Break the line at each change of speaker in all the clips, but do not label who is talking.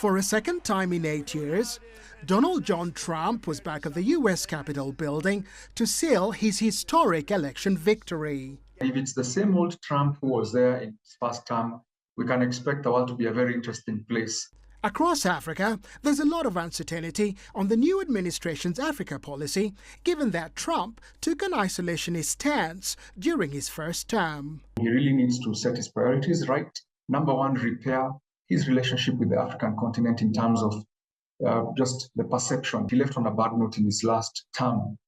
For a second time in 8 years, Donald John Trump was back at the U.S. Capitol building to seal his historic election victory.
If it's the same old Trump who was there in his first term, we can expect the world to be a very interesting place.
Across Africa, there's a lot of uncertainty on the new administration's Africa policy, given that Trump took an isolationist stance during his first term.
He really needs to set his priorities right. Number one, repair his relationship with the African continent in terms of just the perception. He left on a bad note in his last term.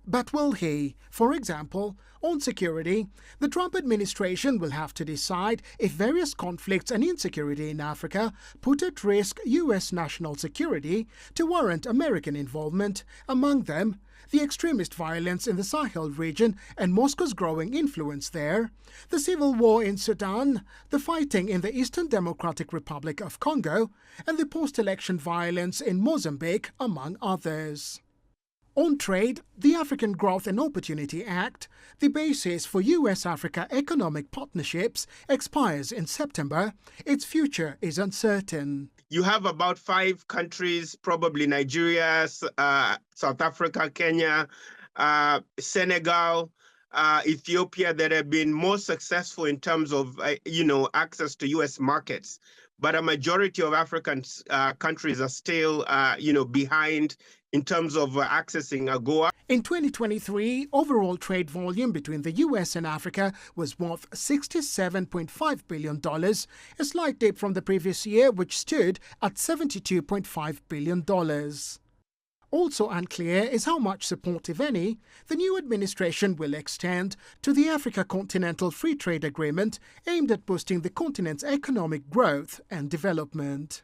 But will he? For example, on security, the Trump administration will have to decide if various conflicts and insecurity in Africa put at risk U.S. national security to warrant American involvement, among them the extremist violence in the Sahel region and Moscow's growing influence there, the civil war in Sudan, the fighting in the Eastern Democratic Republic of Congo, and the post-election violence in Mozambique, among others. On trade, the African Growth and Opportunity Act, the basis for U.S.-Africa economic partnerships, expires in September. Its future is uncertain.
You have about 5 countries, probably Nigeria, South Africa, Kenya, Senegal, Ethiopia, that have been more successful in terms of, access to U.S. markets. But a majority of African countries are still, behind in terms of accessing AGOA.
In 2023, overall trade volume between the U.S. and Africa was worth $67.5 billion, a slight dip from the previous year, which stood at $72.5 billion. Also unclear is how much support, if any, the new administration will extend to the Africa Continental Free Trade Agreement aimed at boosting the continent's economic growth and development.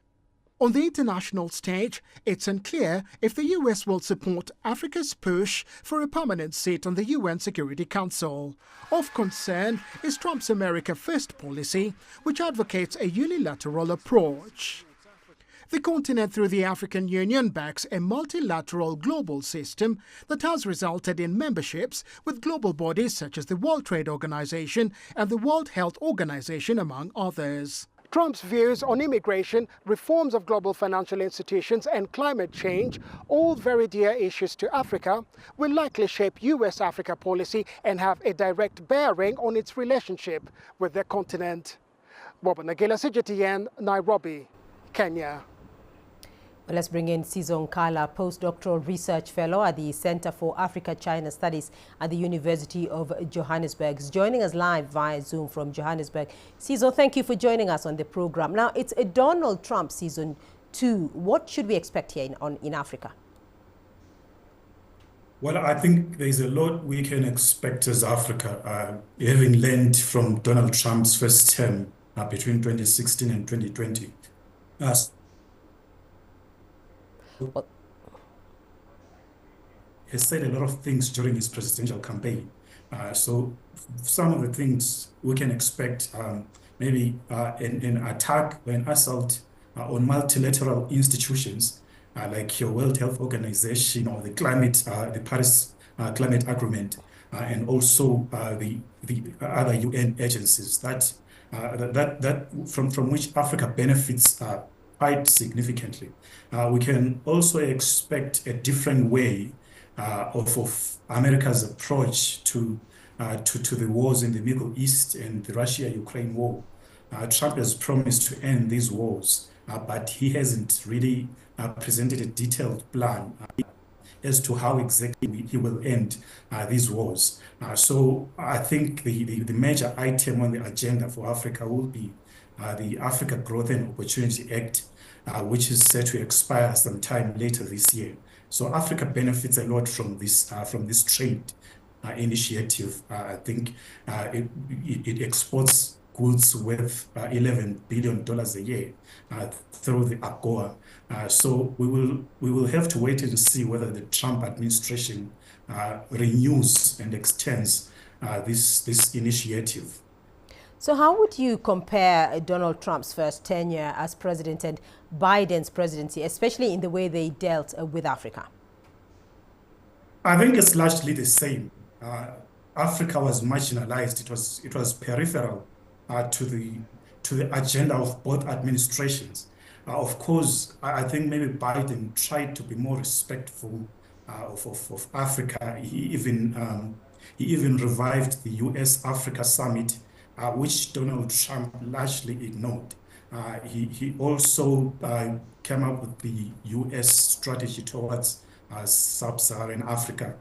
On the international stage, it's unclear if the U.S. will support Africa's push for a permanent seat on the UN Security Council. Of concern is Trump's America First policy, which advocates a unilateral approach. The continent, through the African Union, backs a multilateral global system that has resulted in memberships with global bodies such as the World Trade Organization and the World Health Organization, among others. Trump's views on immigration, reforms of global financial institutions and climate change, all very dear issues to Africa, will likely shape U.S.-Africa policy and have a direct bearing on its relationship with the continent. Bob Nagila, CGTN, Nairobi, Kenya.
Well, let's bring in Sizong Kala, postdoctoral research fellow at the Center for Africa-China Studies at the University of Johannesburg. He's joining us live via Zoom from Johannesburg. Sizong, thank you for joining us on the program. Now, it's a Donald Trump season 2. What should we expect here in Africa?
Well, I think there's a lot we can expect as Africa, having learned from Donald Trump's first term between 2016 and 2020. He said a lot of things during his presidential campaign. So some of the things we can expect, maybe an attack or an assault on multilateral institutions like your World Health Organization or the Paris Climate Agreement, and also the other UN agencies that from which Africa benefits quite significantly. We can also expect a different way of America's approach to the wars in the Middle East and the Russia-Ukraine war. Trump has promised to end these wars, but he hasn't really presented a detailed plan as to how exactly he will end these wars. So I think the major item on the agenda for Africa will be the Africa Growth and Opportunity Act, which is set to expire sometime later this year. So Africa benefits a lot from this trade initiative. I think it exports goods worth $11 billion a year through the AGOA. So we will have to wait to see whether the Trump administration renews and extends this initiative.
So how would you compare Donald Trump's first tenure as president and Biden's presidency, especially in the way they dealt with Africa?
I think it's largely the same. Africa was marginalized. It was peripheral to the agenda of both administrations. Of course, I think maybe Biden tried to be more respectful of Africa. He even revived the US-Africa summit, which Donald Trump largely ignored. He also came up with the US strategy towards sub-Saharan Africa,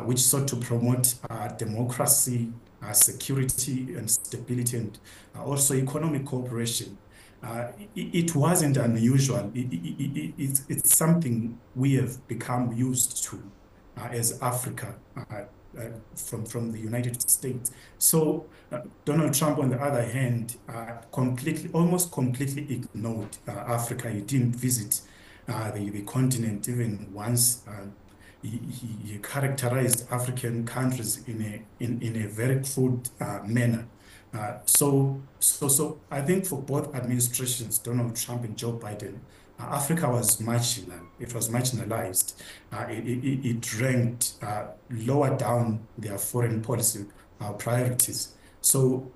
which sought to promote democracy, security and stability, and also economic cooperation. It wasn't unusual. It's something we have become used to as Africa from the United States. So Donald Trump, on the other hand, almost completely ignored Africa. He didn't visit the continent even once. He characterized African countries in a very crude manner. So I think for both administrations, Donald Trump and Joe Biden, Africa was marginal. It was marginalized. It ranked lower down their foreign policy priorities. So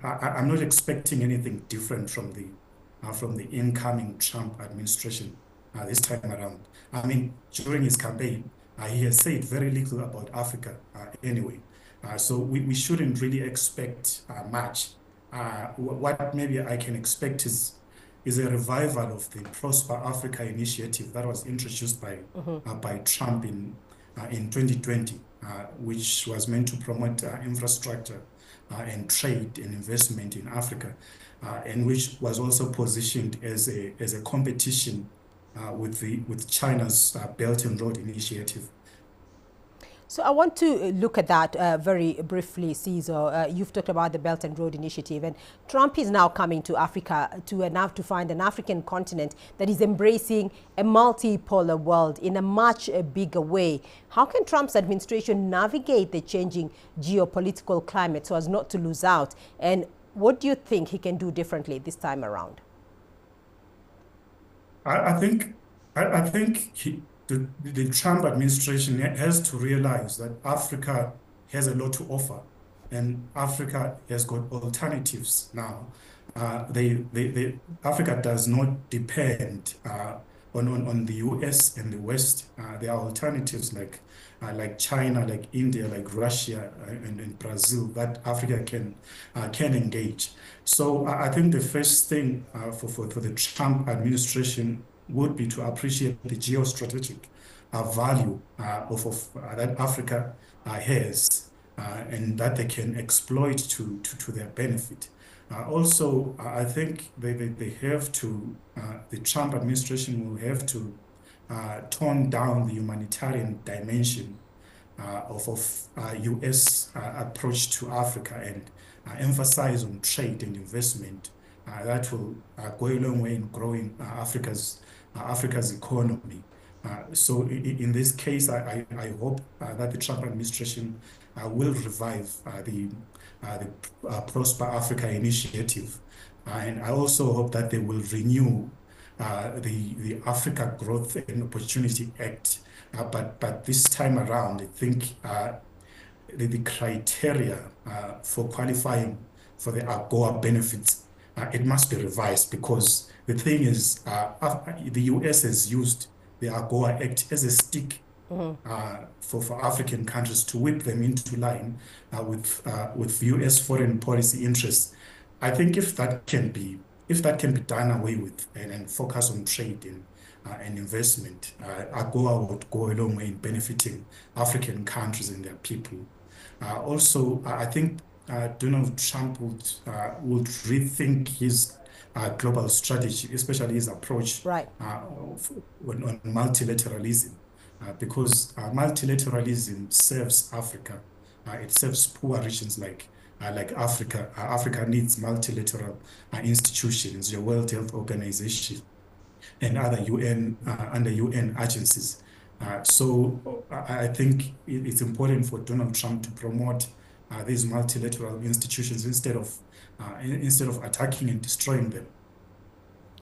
I'm not expecting anything different from the incoming Trump administration this time around. I mean, during his campaign, he has said very little about Africa anyway. So we shouldn't really expect much. What maybe I can expect is a revival of the Prosper Africa initiative that was introduced by Trump in 2020, which was meant to promote infrastructure and trade and investment in Africa, and which was also positioned as a competition with China's Belt and Road Initiative.
So I want to look at that very briefly, Caesar. You've talked about the Belt and Road Initiative, and Trump is now coming to Africa to find an African continent that is embracing a multipolar world in a much bigger way. How can Trump's administration navigate the changing geopolitical climate so as not to lose out? And what do you think he can do differently this time around?
I think the Trump administration has to realize that Africa has a lot to offer, and Africa has got alternatives now. Africa does not depend on the US and the West. There are alternatives like China, like India, like Russia, and Brazil that Africa can engage. So I think the first thing for the Trump administration would be to appreciate the geostrategic value that Africa has and that they can exploit to their benefit. Also, I think they have to, the Trump administration will have to tone down the humanitarian dimension of US approach to Africa and emphasize on trade and investment. That will go a long way in growing Africa's economy. So in this case, I hope that the Trump administration will revive the Prosper Africa initiative. And I also hope that they will renew the Africa Growth and Opportunity Act. But this time around, I think the criteria for qualifying for the AGOA benefits, it must be revised, because the thing is, the US has used the AGOA Act as a stick for African countries to whip them into line with US foreign policy interests. I think if that can be done away with and focus on trade and investment, AGOA would go a long way in benefiting African countries and their people. Also, I think Donald Trump would rethink his global strategy, especially his approach on multilateralism, because multilateralism serves Africa. It serves poor regions like Africa. Africa needs multilateral institutions, your World Health Organization, and other UN agencies. So I think it's important for Donald Trump to promote these multilateral institutions instead of attacking and destroying them.